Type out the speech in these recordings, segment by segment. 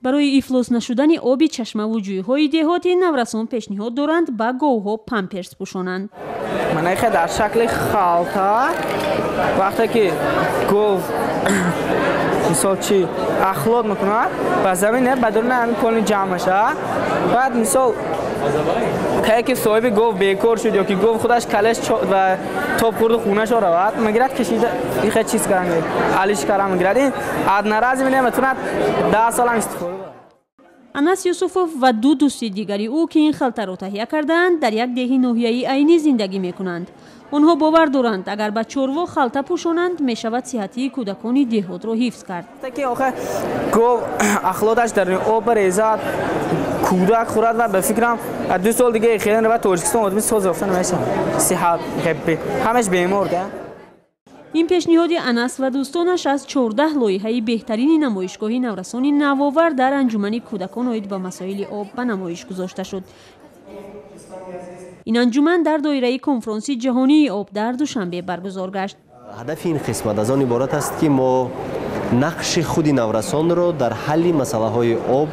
барои ифлос нашудани оби чашмаву ҷӯйҳои деҳотӣ наврасон пешниҳод доранд ба говҳо памперс пӯшонанд. Манайха дар шакли халта вақте ки гов мисол чи ахлод мекунад ба замин ба дуруни колни ҷамъ мешавад. баъд мисол кае ки соҳиби гов бекор шуд ё ки гов худаш калеш ва тоб хурду хунашо равад мегирад кашида иха чиз кардан алиш кардан мегирад. ин одноразовый метавонад 10 сол ҳам истифода барад. Анас Юсуфов ва ду дӯсти дигари ӯ ки ин халтаро таҳия карданд дар як деҳи ноҳияи айнӣ зиндагӣ мекунанд. онҳо бовар доранд агар ба чорво халта пӯшонанд мешавад сиҳатии кӯдакони деҳотро ҳифз кард. гов ахлодаш дар об резад кӯдак хӯрад ва ба фикрам 2 сол дига хелен ва тоҷикистон одами соз ёфта намешавад. сиҳат ҳамаш бемор да. ин пешниҳоди Анас ва дӯстонаш аз 14 лоиҳаи беҳтарини намоишгоҳи наврасони навовар дар анҷумани кӯдакон оид ба масоили об ба намоиш гузошта шуд. ин анҷуман дар доираи конфронси ҷаҳонии об дар душанбе баргузор гашт. ҳадафи ин қисмат аз он иборат аст ки мо нақши худи наврасонро дар ҳалли масъалаҳои об,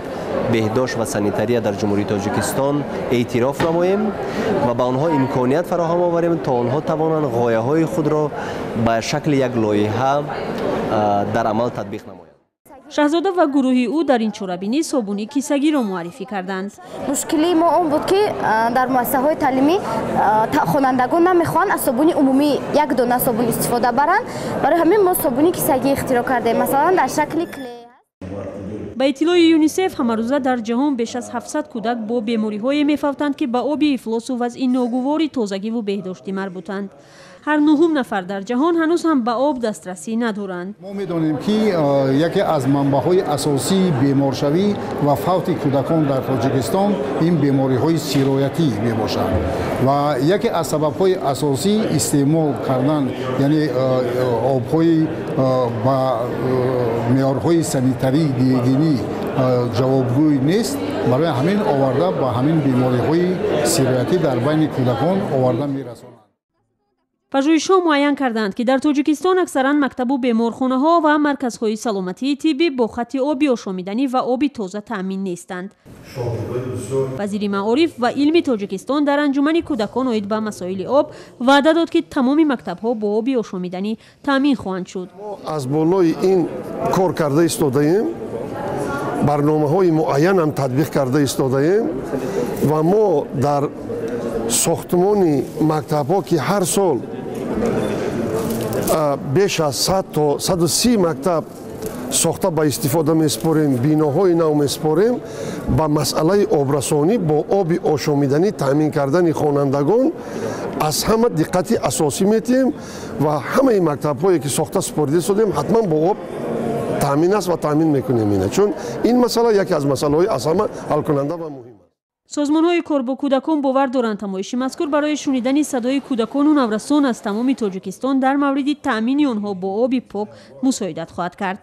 беҳдошт ва санитария дар ҷумҳурии Тоҷикистон эътироф намоем ва ба онҳо имконият фароҳам оварем то онҳо тавонанд ғояҳои худро ба шакли як лоиҳа дар амал татбиқ намоянд. шаҳзода ва гурӯҳи ӯ дар ин чорабинӣ собуни кисагиро муаррифӣ карданд. мушкили мо он буд ки дар муассисаҳои таълимӣ хонандагон намехоҳанд аз собуни умумӣ як дона собун истифода баранд. барои ҳамин мо собуни кисагӣ ихтироъ кардем, масалан дар шакли клей. ба иттилои ЮНИСЕФ ҳамарӯза дар ҷаҳон беш аз 700 кӯдак бо бемориҳое мефавтанд ки ба оби ифлосу вазъи ногувори тозагиву беҳдоштӣ марбутанд. ҳар нуҳум нафар дар ҷаҳон ҳанӯз ҳам ба об дастрасӣ надоранд. мо медонем ки яке аз манбаъҳои асосии беморшавӣ ва фавти кӯдакон дар Тоҷикистон ин бемориҳои сироятӣ мебошанд ва яке аз сабабҳои асосӣ истеъмол кардан яъне обҳои ба меъёрҳои санитарии гигиенӣ ҷавобгӯй нест. барои ҳамин оварда ба ҳамин бемориҳои сироятӣ дар байни кӯдакон оварда мерасонанд. пажӯҳишҳо муайян карданд ки дар Тоҷикистон аксаран мактабу беморхонаҳо ва марказҳои саломатии тиббӣ бо хатти оби ошомиданӣ ва оби тоза таъмин нестанд. вазири маориф ва илми Тоҷикистон дар анҷумани кӯдакон оид ба масоили об ваъда дод ки тамоми мактабҳо бо оби ошомиданӣ таъмин хоҳанд шуд. аз болои ин кор карда истодаем, барномаҳои муайянам татбиқ карда истодаем ва мо дар сохтмони мактабҳо ки ҳар сол беш аз 100 то 130 мактаб сохта ба истифода меспорем, биноҳои нав меспорем, ба масъалаи обрасонӣ бо оби ошомиданӣ таъмин кардани хонандагон аз ҳама диққати асосӣ метиҳем ва ҳамаи мактабҳое ки сохта супорида содем ҳатман бо об таъмин аст ва таъмин мекунем ина, чун ин масъала яке аз масъалаҳои аз ҳама ҳалкунанда ва муҳим. созмонҳои кор бо кӯдакон бовар доранд тамоиши мазкур барои шунидани садои кӯдакону наврасон аз тамоми Тоҷикистон дар мавриди таъмини онҳо бо оби пок мусоидат хоҳад кард.